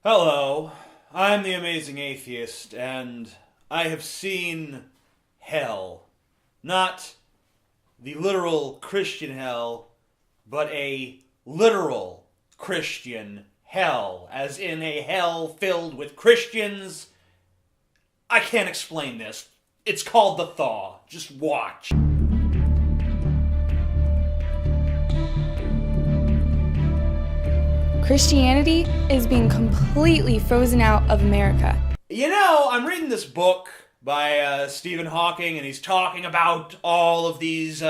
Hello, I'm the Amazing Atheist, and I have seen hell. Not the literal Christian hell, but a literal Christian hell, as in a hell filled with Christians. I can't explain this. It's called the Thaw. Just watch. Christianity is being completely frozen out of America. You know, I'm reading this book by Stephen Hawking, and he's talking about all of these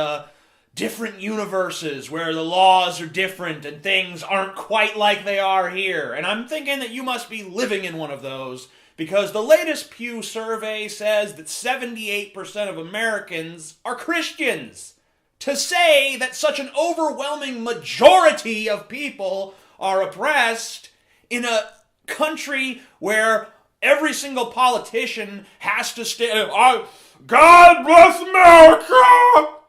different universes where the laws are different and things aren't quite like they are here. And I'm thinking that you must be living in one of those, because the latest Pew survey says that 78% of Americans are Christians. To say that such an overwhelming majority of people are oppressed in a country where every single politician has to stay. God bless America!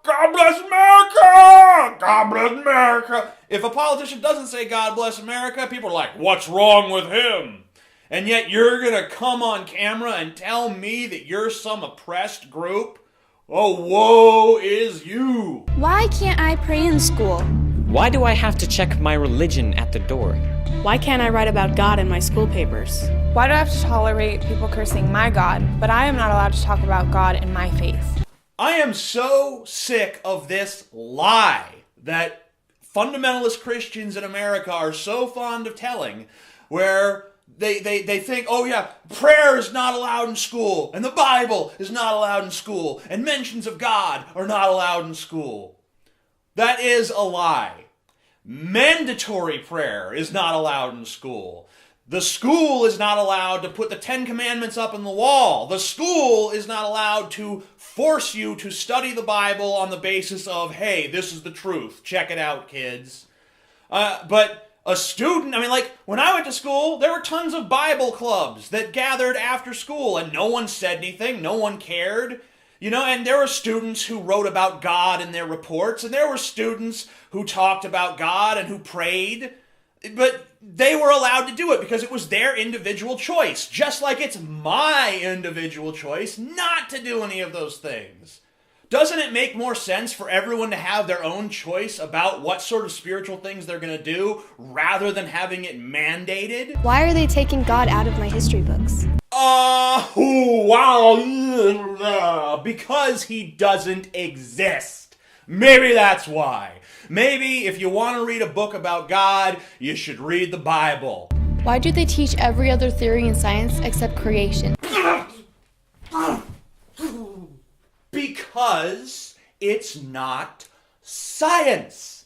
God bless America! God bless America! If a politician doesn't say God bless America, people are like, what's wrong with him? And yet you're gonna come on camera and tell me that you're some oppressed group? Oh, woe is you! Why can't I pray in school? Why do I have to check my religion at the door? Why can't I write about God in my school papers? Why do I have to tolerate people cursing my God, but I am not allowed to talk about God in my faith? I am so sick of this lie that fundamentalist Christians in America are so fond of telling, where they think, oh yeah, prayer is not allowed in school, and the Bible is not allowed in school, and mentions of God are not allowed in school. That is a lie. Mandatory prayer is not allowed in school. The school is not allowed to put the 10 Commandments up on the wall. The school is not allowed to force you to study the Bible on the basis of, hey, this is the truth. Check it out, kids. But a student, when I went to school, there were tons of Bible clubs that gathered after school, and no one said anything. No one cared. And there were students who wrote about God in their reports, and there were students who talked about God and who prayed, but they were allowed to do it because it was their individual choice, just like it's my individual choice not to do any of those things. Doesn't it make more sense for everyone to have their own choice about what sort of spiritual things they're going to do rather than having it mandated? Why are they taking God out of my history books? Because he doesn't exist. Maybe that's why. Maybe if you want to read a book about God, you should read the Bible. Why do they teach every other theory in science except creation? Because it's not science.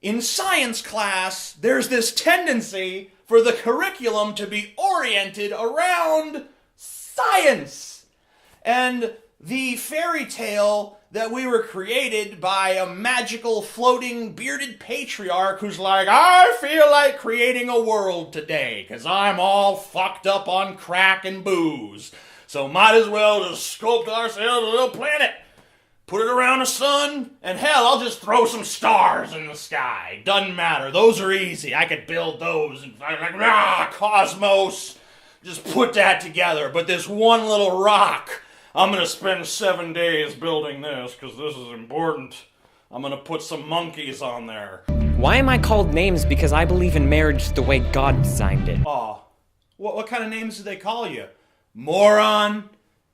In science class, there's this tendency for the curriculum to be oriented around science. And the fairy tale that we were created by a magical floating bearded patriarch who's like, I feel like creating a world today because I'm all fucked up on crack and booze. So might as well just sculpt ourselves a little planet. Put it around the sun, and hell, I'll just throw some stars in the sky. Doesn't matter. Those are easy. I could build those. And cosmos. Just put that together. But this one little rock, I'm going to spend 7 days building this because this is important. I'm going to put some monkeys on there. Why am I called names because I believe in marriage the way God designed it? Aw, what kind of names do they call you? Moron?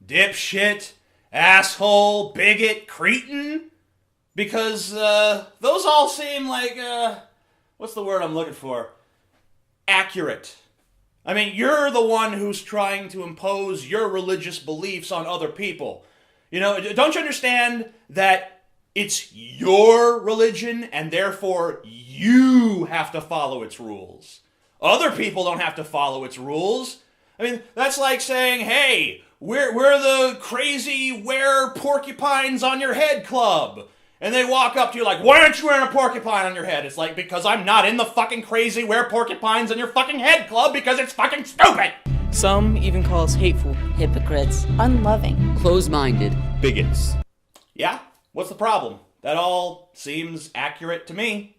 Dipshit? Asshole, bigot, cretin? Because those all seem like, what's the word I'm looking for? Accurate. You're the one who's trying to impose your religious beliefs on other people. Don't you understand that it's your religion and therefore you have to follow its rules? Other people don't have to follow its rules. That's like saying, hey, we're the crazy wear porcupines on your head club. And they walk up to you like, why aren't you wearing a porcupine on your head? It's like, because I'm not in the fucking crazy wear porcupines on your fucking head club because it's fucking stupid. Some even call us hateful, Hypocrites, unloving, close-minded, bigots. Yeah? What's the problem? That all seems accurate to me.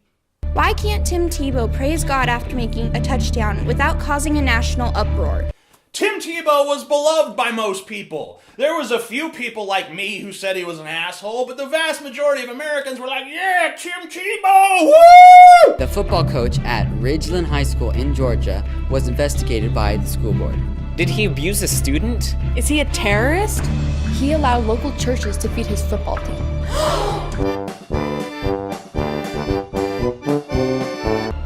Why can't Tim Tebow praise God after making a touchdown without causing a national uproar? Tim Tebow was beloved by most people. There was a few people like me who said he was an asshole, but the vast majority of Americans were like, yeah, Tim Tebow, woo! The football coach at Ridgeland High School in Georgia was investigated by the school board. Did he abuse a student? Is he a terrorist? He allowed local churches to feed his football team.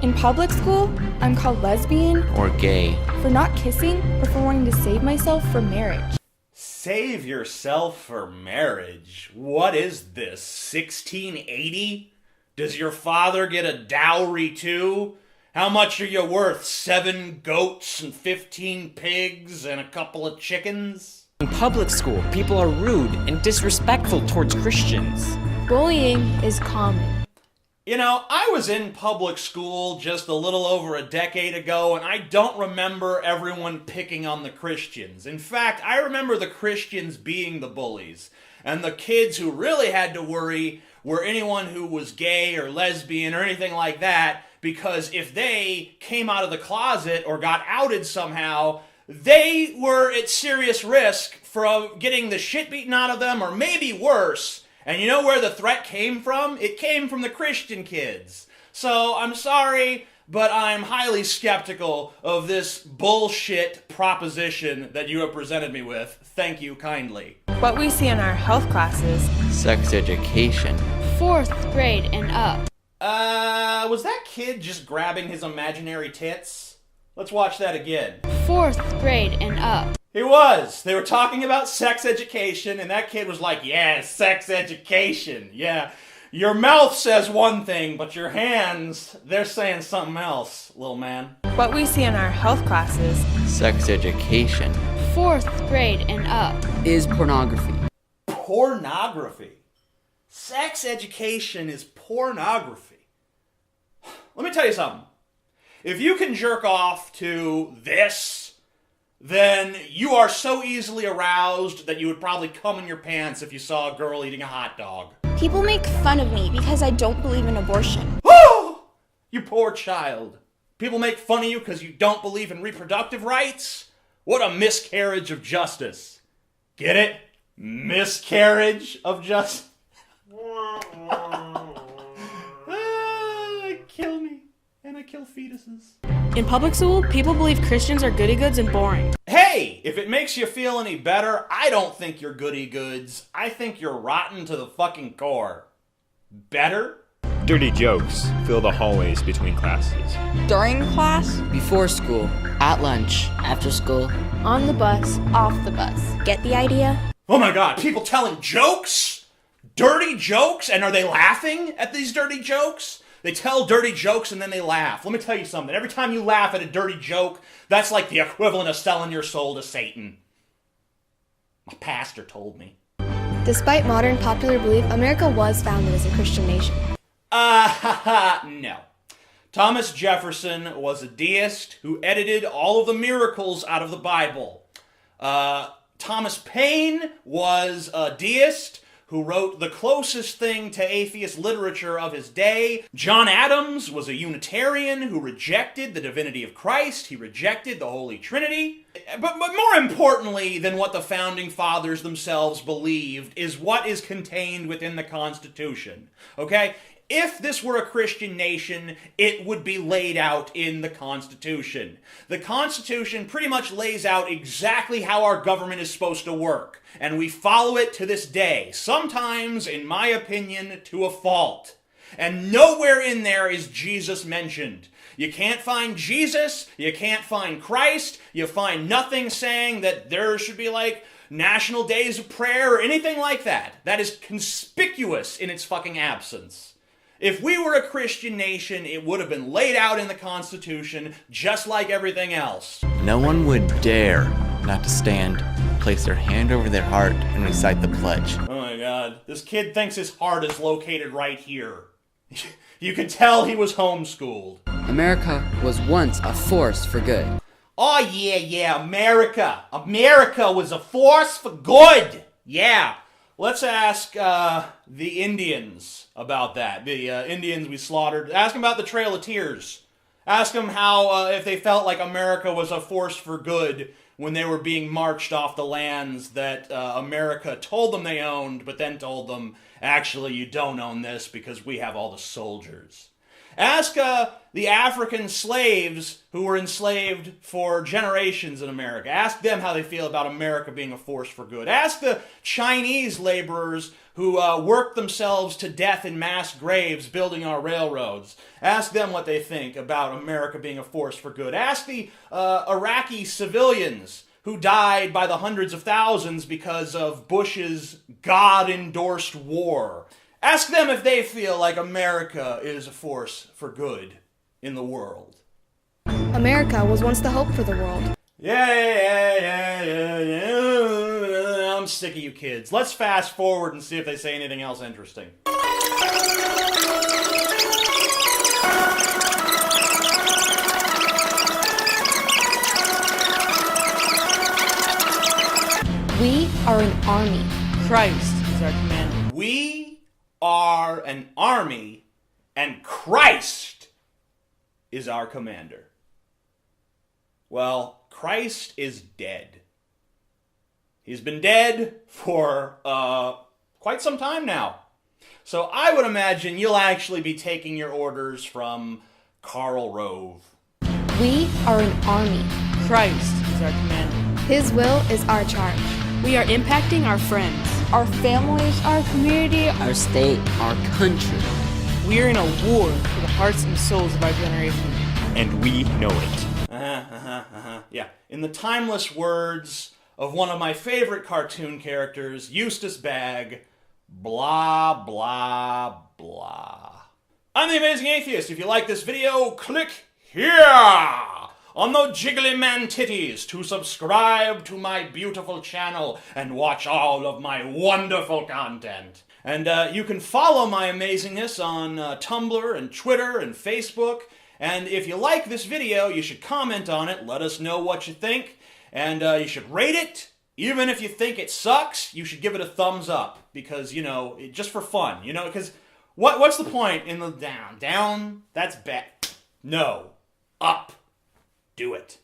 In public school, I'm called lesbian or gay for not kissing or for wanting to save myself for marriage. Save yourself for marriage? What is this, 1680? Does your father get a dowry too? How much are you worth? 7 goats and 15 pigs and a couple of chickens? In public school, people are rude and disrespectful towards Christians. Bullying is common. You know, I was in public school just a little over a decade ago, and I don't remember everyone picking on the Christians. In fact, I remember the Christians being the bullies, and the kids who really had to worry were anyone who was gay or lesbian or anything like that, because if they came out of the closet or got outed somehow, they were at serious risk from getting the shit beaten out of them, or maybe worse. And you know where the threat came from? It came from the Christian kids. So I'm sorry, but I'm highly skeptical of this bullshit proposition that you have presented me with. Thank you kindly. What we see in our health classes. sex education. 4th grade and up. Was that kid just grabbing his imaginary tits? Let's watch that again. 4th grade and up. He was. They were talking about sex education, and that kid was like, yeah, sex education. Yeah, your mouth says one thing, but your hands, they're saying something else, little man. What we see in our health classes. Sex education. 4th grade and up. Is pornography. Pornography. Sex education is pornography. Let me tell you something. If you can jerk off to this, then you are so easily aroused that you would probably cum in your pants if you saw a girl eating a hot dog. People make fun of me because I don't believe in abortion. Oh, you poor child. People make fun of you because you don't believe in reproductive rights? What a miscarriage of justice. Get it? Miscarriage of justice. Kill me, and I kill fetuses. In public school, people believe Christians are goody-goods and boring. Hey, if it makes you feel any better, I don't think you're goody-goods. I think you're rotten to the fucking core. Better? Dirty jokes fill the hallways between classes. During class, before school, at lunch, after school, On the bus, off the bus. Get the idea? Oh my god, people telling jokes? Dirty jokes? And are they laughing at these dirty jokes? They tell dirty jokes and then they laugh. Let me tell you something. Every time you laugh at a dirty joke, that's like the equivalent of selling your soul to Satan. My pastor told me. Despite modern popular belief, America was founded as a Christian nation. No. Thomas Jefferson was a deist who edited all of the miracles out of the Bible. Thomas Paine was a deist who wrote the closest thing to atheist literature of his day. John Adams was a Unitarian who rejected the divinity of Christ. He rejected the Holy Trinity. But more importantly than what the Founding Fathers themselves believed is what is contained within the Constitution. Okay? If this were a Christian nation, it would be laid out in the Constitution. The Constitution pretty much lays out exactly how our government is supposed to work, and we follow it to this day, sometimes, in my opinion, to a fault. And nowhere in there is Jesus mentioned. You can't find Jesus, you can't find Christ, you find nothing saying that there should be like national days of prayer or anything like that. That is conspicuous in its fucking absence. If we were a Christian nation, it would have been laid out in the Constitution just like everything else. No one would dare not to stand, place their hand over their heart, and recite the pledge. Oh my god, this kid thinks his heart is located right here. You can tell he was homeschooled. America was once a force for good. Oh yeah, America. America was a force for good. Yeah. let's ask the Indians about that. The Indians we slaughtered. Ask them about the Trail of Tears. Ask them how, if they felt like America was a force for good when they were being marched off the lands that America told them they owned, but then told them, actually, you don't own this because we have all the soldiers. Ask the African slaves who were enslaved for generations in America. Ask them how they feel about America being a force for good. Ask the Chinese laborers who worked themselves to death in mass graves building our railroads. Ask them what they think about America being a force for good. Ask the Iraqi civilians who died by the hundreds of thousands because of Bush's God-endorsed war. Ask them if they feel like America is a force for good in the world. America was once the hope for the world. Yeah. I'm sick of you kids. Let's fast forward and see if they say anything else interesting. We are an army. Christ is our commander. We are an army, and Christ is our commander. Well, Christ is dead. He's been dead for quite some time now. So I would imagine you'll actually be taking your orders from Karl Rove. We are an army. Christ is our commander. His will is our charge. We are impacting our friends, our families, our community, our state, our country. We are in a war for the hearts and souls of our generation. And we know it. Yeah. In the timeless words of one of my favorite cartoon characters, Eustace Bagg, blah, blah, blah. I'm the Amazing Atheist. If you like this video, click here on the jiggly man titties to subscribe to my beautiful channel and watch all of my wonderful content. And you can follow my amazingness on Tumblr and Twitter and Facebook. And if you like this video, you should comment on it, let us know what you think, and you should rate it. Even if you think it sucks, you should give it a thumbs up, because, you know, just for fun, you know, because what's the point in the down? Down, that's bad. No, up. Do it.